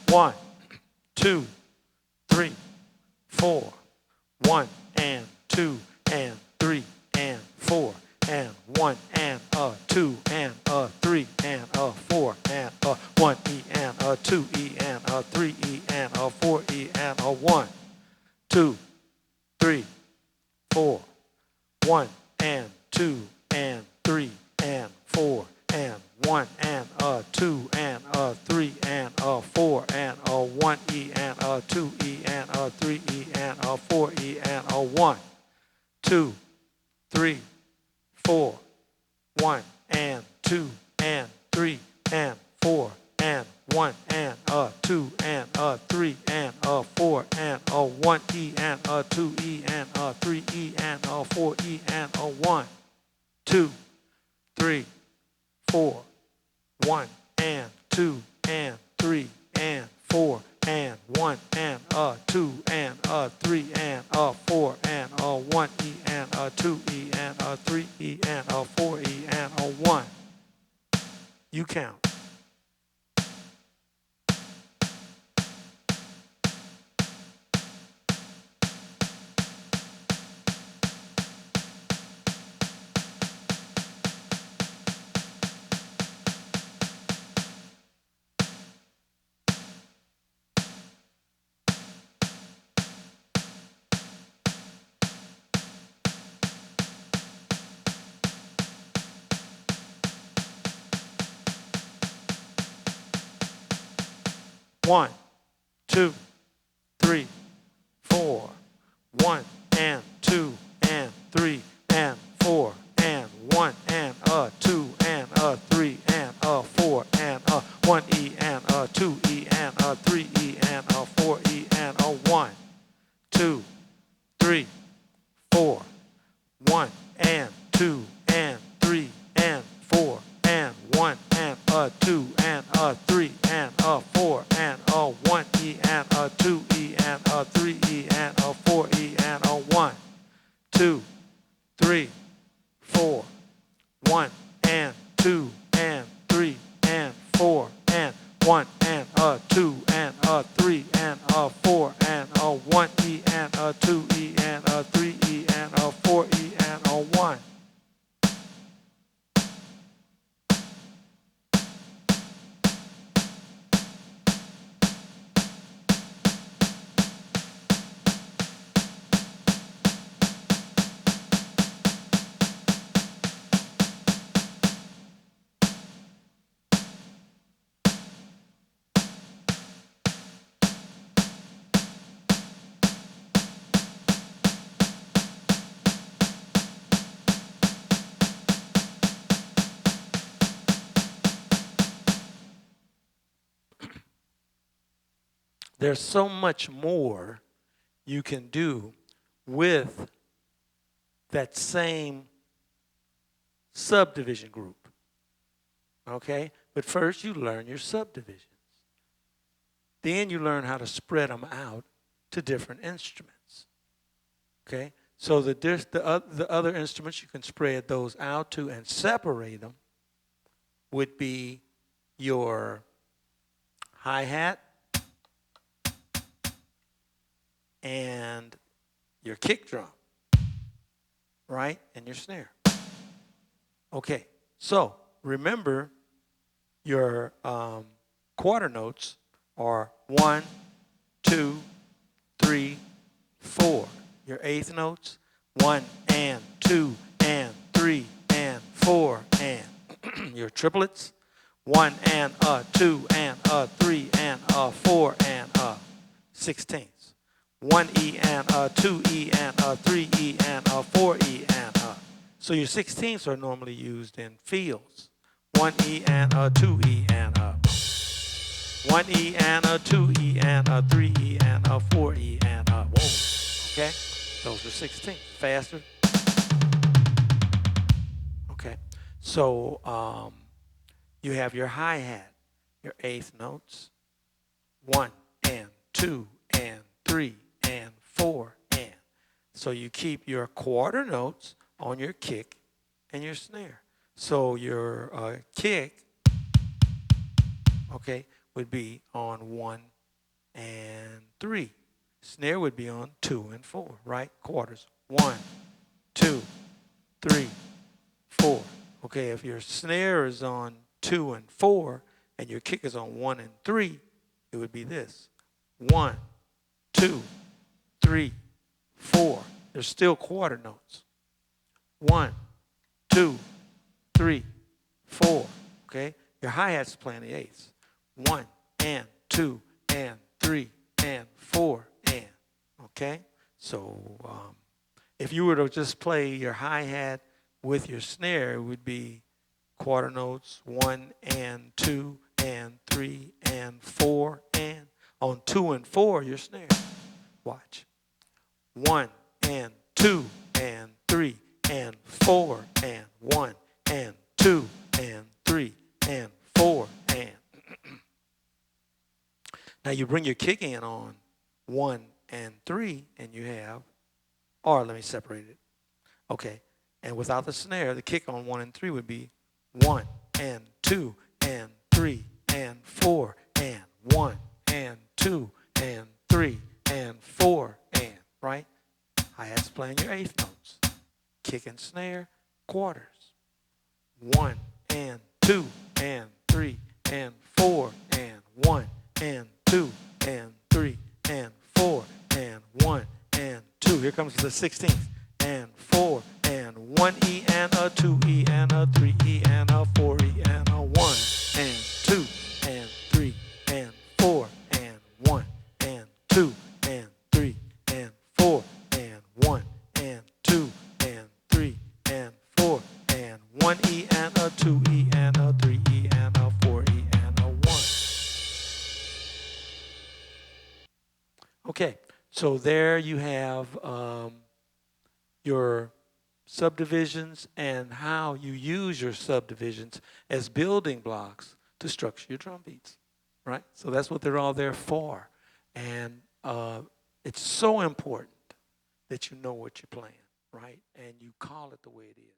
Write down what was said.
1, 2, 3, 4. 1 and 2 and 3 and 4 and 1 and 2 and 3 and 4 and 1 E and 2 E and 3 E and 4 E and 1, 2, 3, 4. 1 and 2 and 3 and 4 and 1 and 2 and 3 and 4 and 1 E and 2 E and 3 E and 4 E and 1, 2, 3, 4. 1 and 2 and 3 and 4 and 1 and 2 and 3 and 4 and 1 E and 2 E and 3 E and 4 E and 1, 2, 3, 4. 1 and 2 and 3 and 4 and 1 and 2 and 3 and 4 and 1 E and 2 E and 3 E and 4 E and 1. You count. One, 2, 3, 4. 1 and 2 and 3 and 4 and 1 and 2 and 3 and 4 and 1 E and 2 E and 3 E and 4 E and 1, 2, 3, 4. 1 and 2 and 3 and 4 and 1 and 2 and 3 and 4 and 1 E and 2 E and 3 E and 4 E and 1, 2, 3, 4. 1 and 2 and 3 and 4 and 1 and 2 and 3 and 4 and 1 E and 2 E and 3 E and 4 E and 1. There's so much more you can do with that same subdivision group. Okay? But first you learn your subdivisions. Then you learn how to spread them out to different instruments. Okay? So the other instruments you can spread those out to and separate them would be your hi-hat and your kick drum, right? And your snare. Okay, so remember your quarter notes are 1, 2, 3, 4. Your eighth notes, 1 and 2 and 3 and 4 and your triplets, 1 and 2 and 3 and 4 and 16ths. 1 E and 2 E and 3 E and 4 E and so your 16ths are normally used in fields. 1 E and 2 E and 1 E and 2 E and 3 E and 4 E and whoa. Okay, those are 16th. Faster. Okay, so you have your hi-hat, your eighth notes, 1 and 2 and 3 and 4 and. So you keep your quarter notes on your kick and your snare. So your kick, okay, would be on 1, and 3. Snare would be on 2 and 4, right? Quarters. 1, 2, 3, 4. Okay, if your snare is on 2 and 4 and your kick is on 1 and 3, it would be this. 1, 2, 3, 4. There's still quarter notes. 1, 2, 3, 4. Okay? Your hi-hat's playing the eighths. 1 and 2 and 3 and 4 and. Okay? So if you were to just play your hi-hat with your snare, it would be quarter notes 1 and 2 and 3 and 4 and. On 2 and 4, your snare. Watch. 1 and 2 and 3 and 4 and 1 and 2 and 3 and 4 and. Now you bring your kick in on 1 and 3 and you have, or let me separate it. Okay, and without the snare, the kick on 1 and 3 would be 1 and 2 and 3 and 4 and 1 and 2 and 3 and 4 and, right? Hi-hat's playing your eighth notes. Kick and snare, quarters. 1 and 2 and 3 and 4 and 1 and 2 and 3 and 4 and 1 and 2. Here comes the 16th. And 4 and 1 E and a 2 E and a 3 E and a 4 E and a 1 and 2 and 3 and 4 and 1 and 2 and 3 and 4 and 1 and 2 and 3 and 4 and 1 E and a 2 E and a 3 E and a 4 E and a 1. Okay, so there you have your subdivisions and how you use your subdivisions as building blocks to structure your drum beats, right? So that's what they're all there for. And it's so important that you know what you're playing, right? And you call it the way it is.